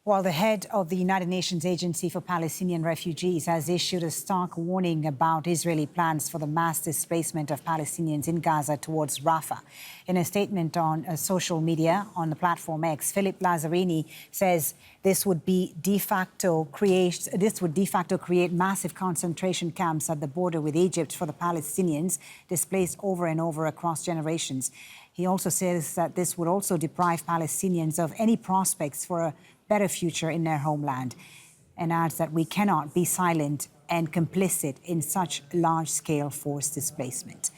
While the head of the United Nations Agency for Palestinian Refugees has issued a stark warning about Israeli plans for the mass displacement of Palestinians in Gaza towards Rafah. In a statement on social media on the platform X, Philip Lazzarini says this would de facto create massive concentration camps at the border with Egypt for the Palestinians displaced over and over across generations. He also says that this would also deprive Palestinians of any prospects for a better future in their homeland, and adds that we cannot be silent and complicit in such large-scale forced displacement.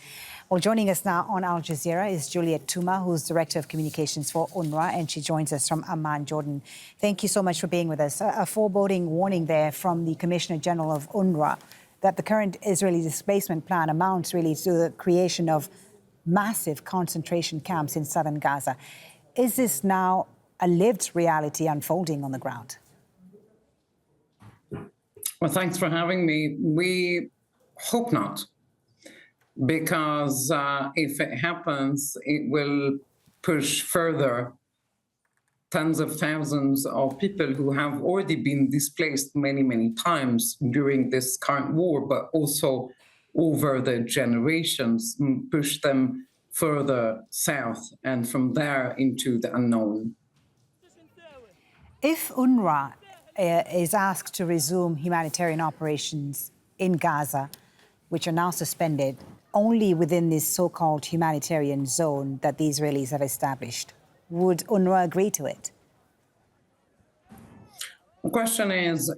Well, joining us now on Al Jazeera is Juliette Touma, who's Director of Communications for UNRWA, and she joins us from Amman, Jordan. Thank you so much for being with us. A foreboding warning there from the Commissioner General of UNRWA that the current Israeli displacement plan amounts really to the creation of massive concentration camps in southern Gaza. Is this now a lived reality unfolding on the ground? Well, thanks for having me. We hope not, because if it happens, it will push further tens of thousands of people who have already been displaced many, many times during this current war, but also over the generations, push them further south and from there into the unknown. If UNRWA is asked to resume humanitarian operations in Gaza, which are now suspended, only within this so-called humanitarian zone that the Israelis have established, would UNRWA agree to it? The question is,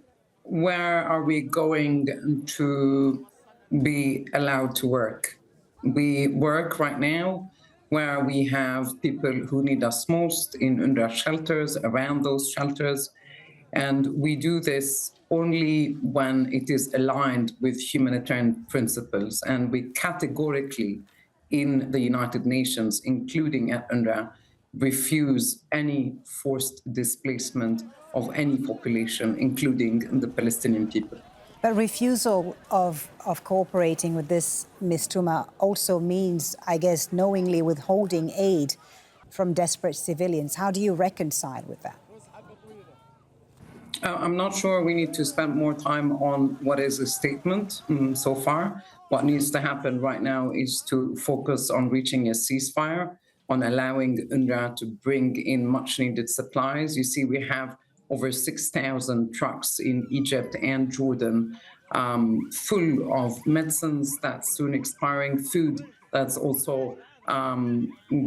where are we going to be allowed to work? We work right now where we have people who need us most in UNRWA shelters, around those shelters. And we do this only when it is aligned with humanitarian principles. And we categorically, in the United Nations, including at UNRWA, refuse any forced displacement of any population, including the Palestinian people. But refusal of cooperating with this, Ms. Touma, also means, I guess, knowingly withholding aid from desperate civilians. How do you reconcile with that? I'm not sure we need to spend more time on what is a statement so far. What needs to happen right now is to focus on reaching a ceasefire, on allowing UNRWA to bring in much needed supplies. You see, we have over 6,000 trucks in Egypt and Jordan full of medicines that's soon expiring, food that's also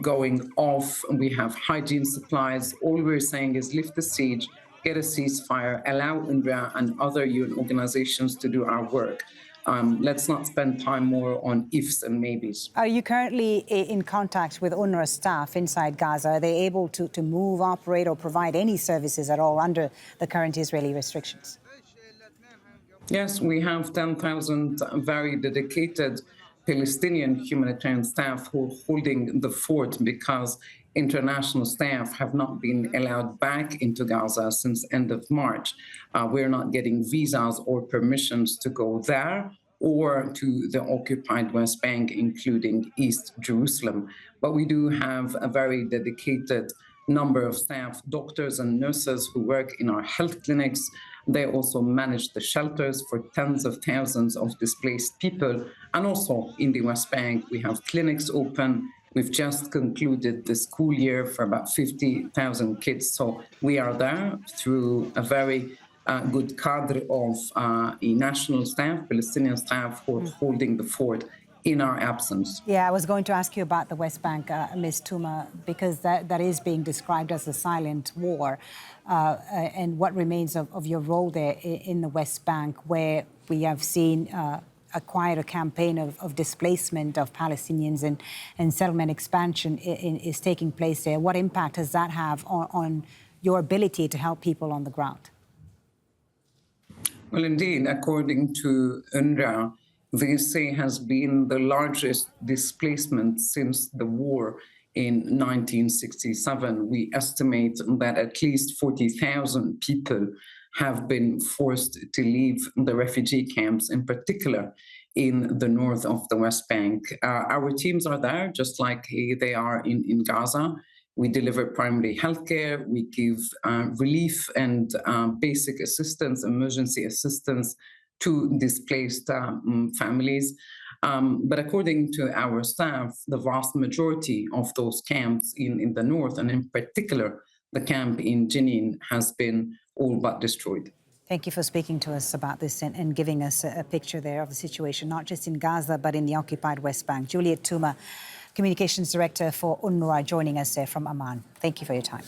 going off. We have hygiene supplies. All we're saying is lift the siege, get a ceasefire, allow UNRWA and other UN organizations to do our work. Let's not spend time more on ifs and maybes. Are you currently in contact with UNRWA staff inside Gaza? Are they able to move, operate, or provide any services at all under the current Israeli restrictions? Yes, we have 10,000 very dedicated Palestinian humanitarian staff who are holding the fort because international staff have not been allowed back into Gaza since end of March. We're not getting visas or permissions to go there or to the occupied West Bank, including East Jerusalem. But we do have a very dedicated number of staff, doctors and nurses who work in our health clinics. They also manage the shelters for tens of thousands of displaced people. And also in the West Bank, we have clinics open. We've just concluded the school year for about 50,000 kids. So we are there through a very good cadre of national staff, Palestinian staff who are holding the fort in our absence. Yeah, I was going to ask you about the West Bank, Ms. Touma, because that is being described as a silent war. And what remains of your role there in the West Bank, where we have seen quite a campaign of displacement of Palestinians and settlement expansion is taking place there. What impact does that have on your ability to help people on the ground? Well, indeed, according to UNRWA, this has been the largest displacement since the war in 1967. We estimate that at least 40,000 people have been forced to leave the refugee camps, in particular in the north of the West Bank. Our teams are there, just like they are in Gaza. We deliver primary healthcare. We give relief and basic assistance, emergency assistance to displaced families. But according to our staff, the vast majority of those camps in the north, and in particular, the camp in Jenin, has been all but destroyed. Thank you for speaking to us about this and giving us a picture there of the situation, not just in Gaza, but in the occupied West Bank. Juliette Touma, Communications Director for UNRWA, joining us there from Amman. Thank you for your time.